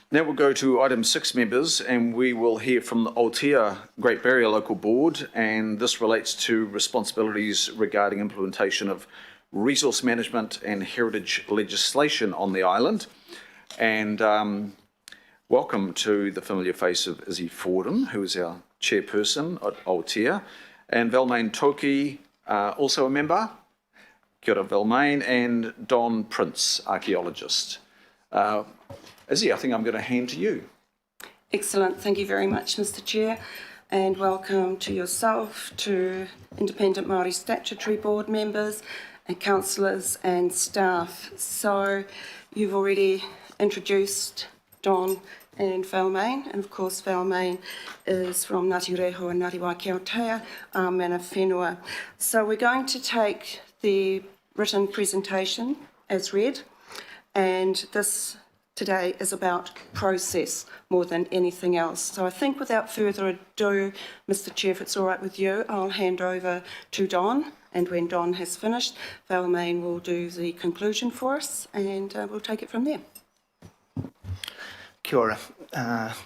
Now we'll go to item 6, members, and we will hear from the Aotea Great Barrier Local Board, and this relates to responsibilities regarding implementation of resource management and heritage legislation on the island. And welcome to the familiar face of Izzy Fordham, who is our chairperson at Aotea, and Velmain Toki, also a member. Kia ora, Velmain, and Don Prince, archaeologist. Izzy, I think I'm going to hand to you. Excellent. Thank you very much, Mr. Chair, and welcome to yourself, to Independent Māori Statutory Board members and councillors and staff. So you've already introduced Don and Velmain, and of course Velmain is from Ngāti Reho and Ngāti Waikato Aotea, mana whenua. So we're going to take the written presentation as read, and this today is about process more than anything else. So I think without further ado, Mr. Chair, if it's all right with you, I'll hand over to Don, and when Don has finished, Velmain will do the conclusion for us, and we'll take it from there. Kia ora.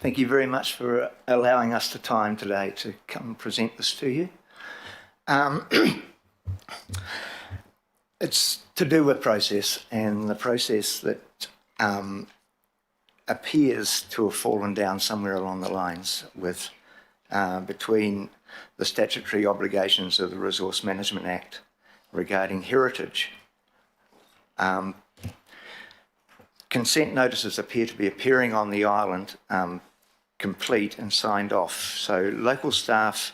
Thank you very much for allowing us the time today to come and present this to you. It's to do with process, and the process that appears to have fallen down somewhere along the lines with between the statutory obligations of the Resource Management Act regarding heritage. Consent notices appear to be appearing on the island complete and signed off. So local staff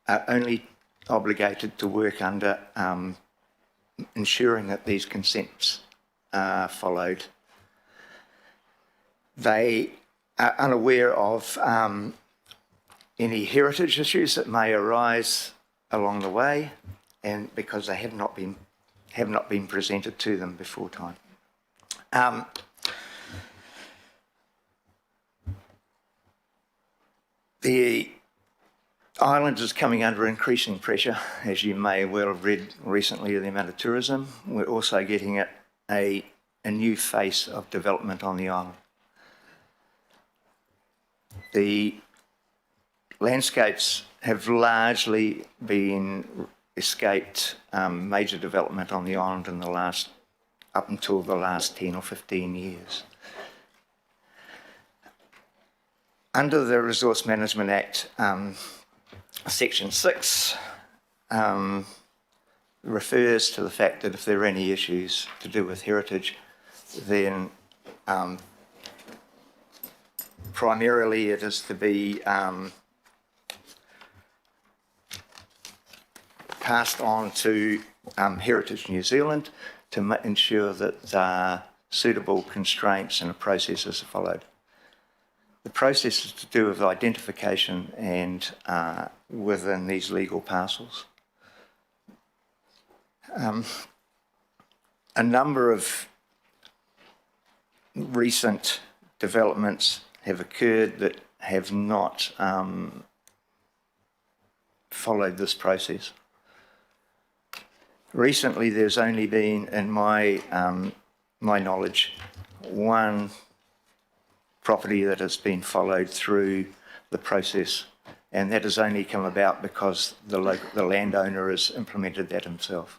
are only obligated to work under ensuring that these consents are followed. They are unaware of any heritage issues that may arise along the way, and because they have not been presented to them before time. The island is coming under increasing pressure, as you may well have read recently, the amount of tourism. We're also getting a new face of development on the island. The landscapes have largely been escaped major development on the island in the up until the last 10 or 15 years. Under the Resource Management Act, Section 6 refers to the fact that if there are any issues to do with heritage, then primarily it is to be passed on to Heritage New Zealand to ensure that suitable constraints and processes are followed. The process is to do with identification and within these legal parcels. A number of recent developments have occurred that have not followed this process. Recently, there's only been, in my knowledge, one property that has been followed through the process, and that has only come about because the landowner has implemented that himself.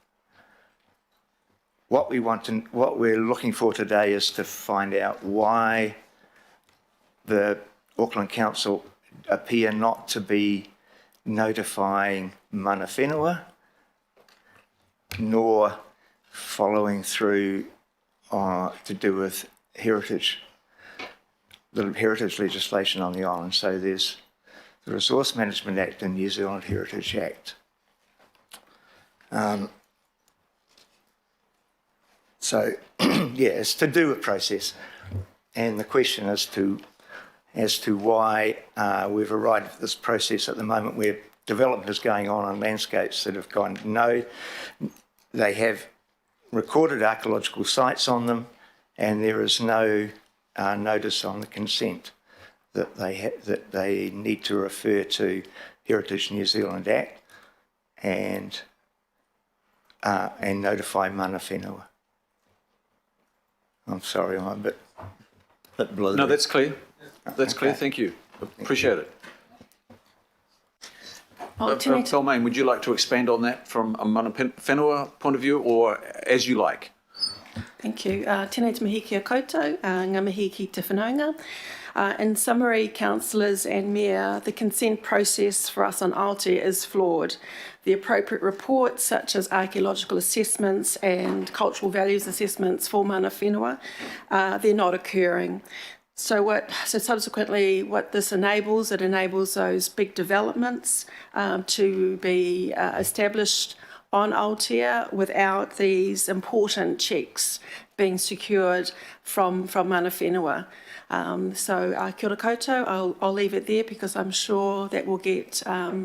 What we're looking for today is to find out why the Auckland Council appear not to be notifying mana whenua, nor following through to do with heritage, the heritage legislation on the island. So there's the Resource Management Act and New Zealand Heritage Act. So yeah, it's to do with process, and the question as to why we've arrived at this process at the moment where development is going on landscapes that have gone no. They have recorded archaeological sites on them, and there is no notice on the consent that they need to refer to Heritage New Zealand Act and notify mana whenua. I'm sorry, I'm a bit bit blurry. No, that's clear. That's clear, Okay. thank you. Appreciate it. Tēnā Belmain, would you like to expand on that from a mana whenua point of view, or as you like? Thank you. Tēnei te mihi kia koutou, ngā mihi ki te whanaunga. In summary, councillors and mayor, the consent process for us on Aotea is flawed. The appropriate reports, such as archaeological assessments and cultural values assessments for mana whenua, they're not occurring. So subsequently, what this enables, it enables those big developments to be established on Aotea without these important checks being secured from mana whenua. So kia ora koutou, I'll leave it there because I'm sure that we'll get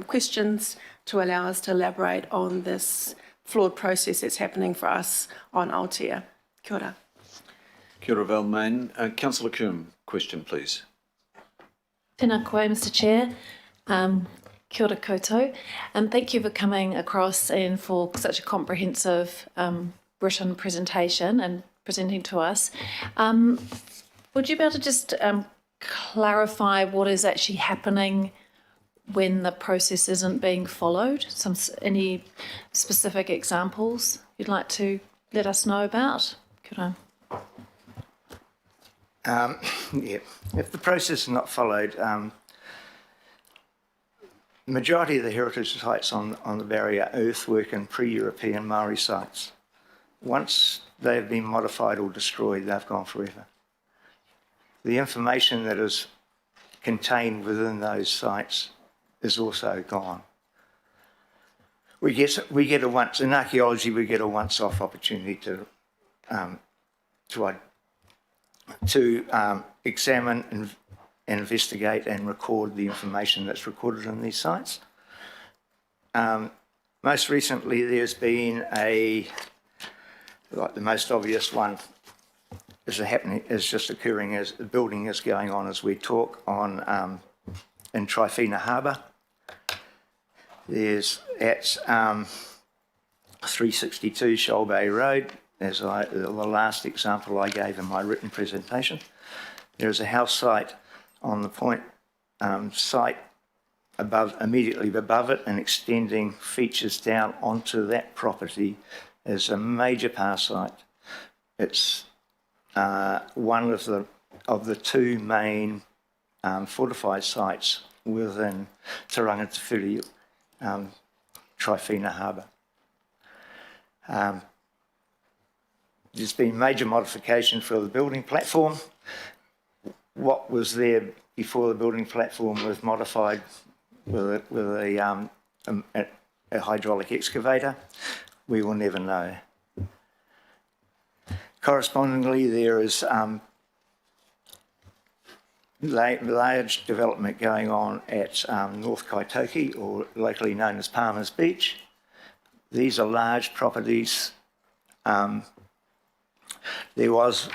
questions to allow us to elaborate on this flawed process that's happening for us on Aotea. Kia ora. Kia ora, Belmain. Councillor Coombe, question, please. Tēnā koe, Mr Chair. Kia ora koutou. Thank you for coming across and for such a comprehensive written presentation and presenting to us. Would you be able to just clarify what is actually happening when the process isn't being followed? Any specific examples you'd like to let us know about? Kia ora. Yeah, if the process is not followed, the majority of the heritage sites on the barrier are earthwork and pre-European Maori sites. Once they've been modified or destroyed, they've gone forever. The information that is contained within those sites is also gone. We get a once in archaeology. We get a once-off opportunity to examine and investigate and record the information that's recorded in these sites. Most recently, there's been the most obvious one is just occurring as the building is going on as we talk on in Tryphena Harbour. There's at 362 Shoal Bay Road, as the last example I gave in my written presentation. There is a house site on the point site immediately above it, and extending features down onto that property is a major power site. It's one of the two main fortified sites within Te Rangatawhiri, Tryphena Harbour. There's been major modification for the building platform. What was there before the building platform was modified with a hydraulic excavator, we will never know. Correspondingly, there is large development going on at North Kaitoki, or locally known as Palmer's Beach. These are large properties. There was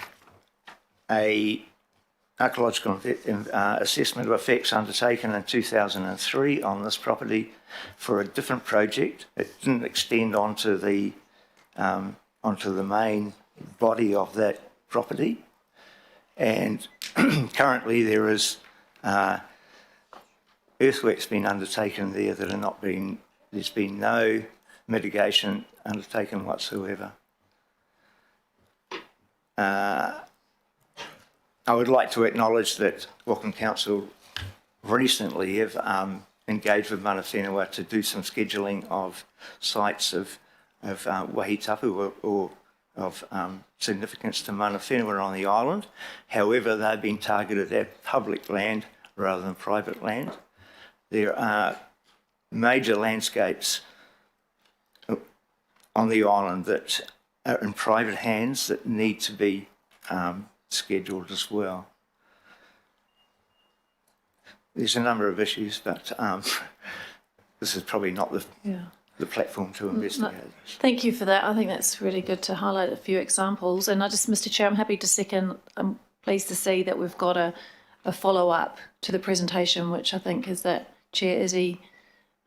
a archaeological assessment of effects undertaken in 2003 on this property for a different project. It didn't extend onto the main body of that property, and currently there is earthworks being undertaken there that are not being. There's been no mitigation undertaken whatsoever. I would like to acknowledge that Auckland Council recently have engaged with mana whenua to do some scheduling of sites of wahitapu or of significance to mana whenua on the island. However, they've been targeted at public land rather than private land. There are major landscapes on the island that are in private hands that need to be scheduled as well. There's a number of issues, but this is probably not the platform to investigate. Thank you for that. I think that's really good to highlight a few examples. And Mr Chair, I'm happy to second. I'm pleased to see that we've got a follow-up to the presentation, which I think is that Chair Izzy,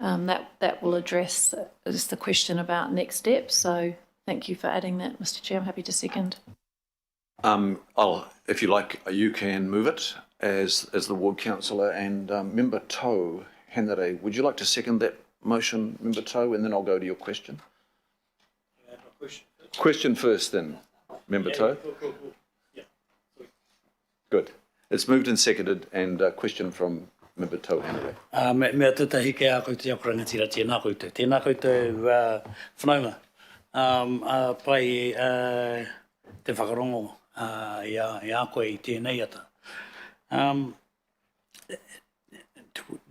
that will address just the question about next steps. So thank you for adding that, Mr Chair. I'm happy to second. If you like, you can move it as the ward councillor, and Member Toe Henare, would you like to second that motion, Member Toe, and then I'll go to your question? Question first then, Member Toe. Good. It's moved and seconded, and a question from Member Toe Henare. Mea tutahi ke a koutou au rangatira tēnā koutou. Tēnā koutou whanaunga. Pai te whakarongo i a koe i tēnei ata.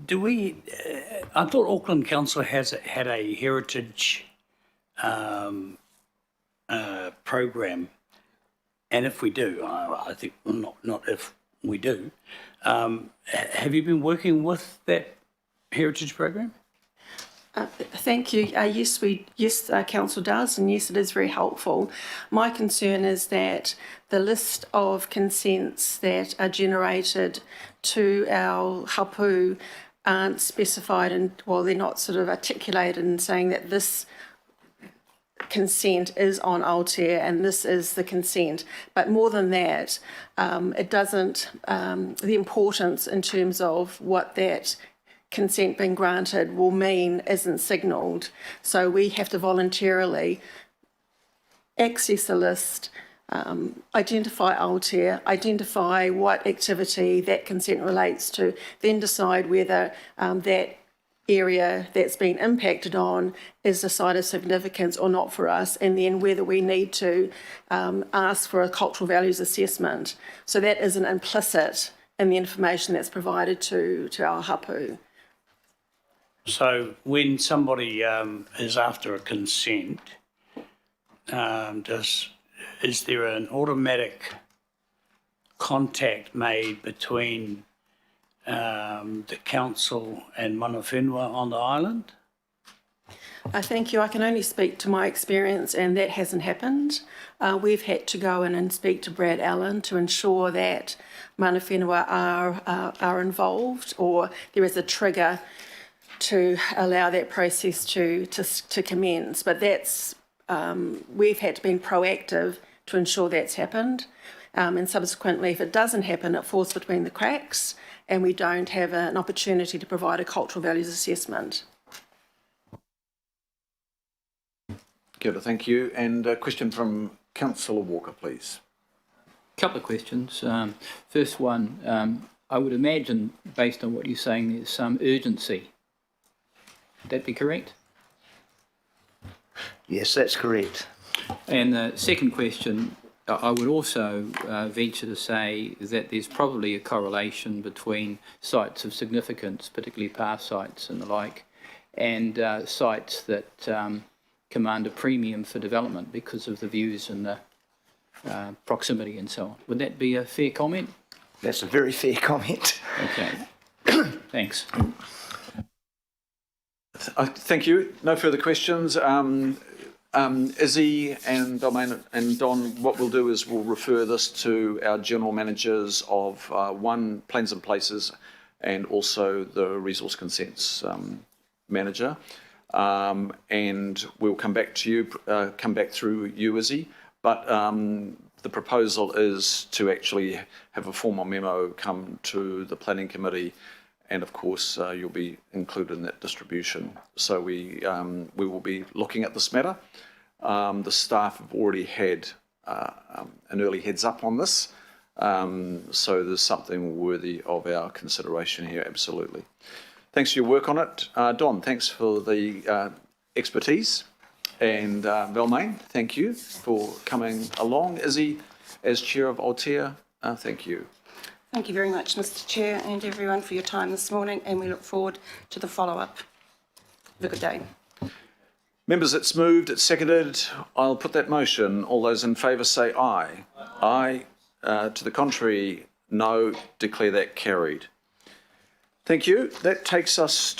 Do we, I thought Auckland Council had a heritage program, and if we do, I think not if we do, have you been working with that heritage program? Thank you. Yes, Council does, and yes, it is very helpful. My concern is that the list of consents that are generated to our hapu aren't specified, and well, they're not sort of articulated in saying that this consent is on Aotea and this is the consent. But more than that, it doesn't, the importance in terms of what that consent being granted will mean isn't signalled. So we have to voluntarily access the list, identify Aotea, identify what activity that consent relates to, then decide whether that area that's been impacted on is a site of significance or not for us, and then whether we need to ask for a cultural values assessment. So that isn't implicit in the information that's provided to our hapu. So when somebody is after a consent, is there an automatic contact made between the council and mana whenua on the island? Thank you. I can only speak to my experience, and that hasn't happened. We've had to go in and speak to Brad Allen to ensure that mana whenua are involved, or there is a trigger to allow that process to commence. But that's we've had to be proactive to ensure that's happened. And subsequently, if it doesn't happen, it falls between the cracks, and we don't have an opportunity to provide a cultural values assessment. Kia ora, thank you. And a question from Councillor Walker, please. Couple of questions. First one, I would imagine, based on what you're saying, there's some urgency. Would that be correct? Yes, that's correct. And the second question, I would also venture to say that there's probably a correlation between sites of significance, particularly past sites and the like, and sites that command a premium for development because of the views and the proximity and so on. Would that be a fair comment? That's a very fair comment. Okay. Thanks. Thank you. No further questions. Izzy and Balmain and Don, what we'll do is we'll refer this to our general managers of Plains and Places, and also the resource consents manager, and we'll come back to you, come back through you, Izzy. But the proposal is to actually have a formal memo come to the planning committee, and of course you'll be included in that distribution. So we will be looking at this matter. The staff have already had an early heads up on this, so there's something worthy of our consideration here, absolutely. Thanks for your work on it. Don, thanks for the expertise. And Balmain, thank you for coming along. Izzy, as Chair of Aotea, thank you. Thank you very much, Mr. Chair, and everyone for your time this morning, and we look forward to the follow-up. Have a good day. Members, it's moved, it's seconded. I'll put that motion. All those in favour say aye. Aye. To the contrary, no. Declare that carried. Thank you. That takes us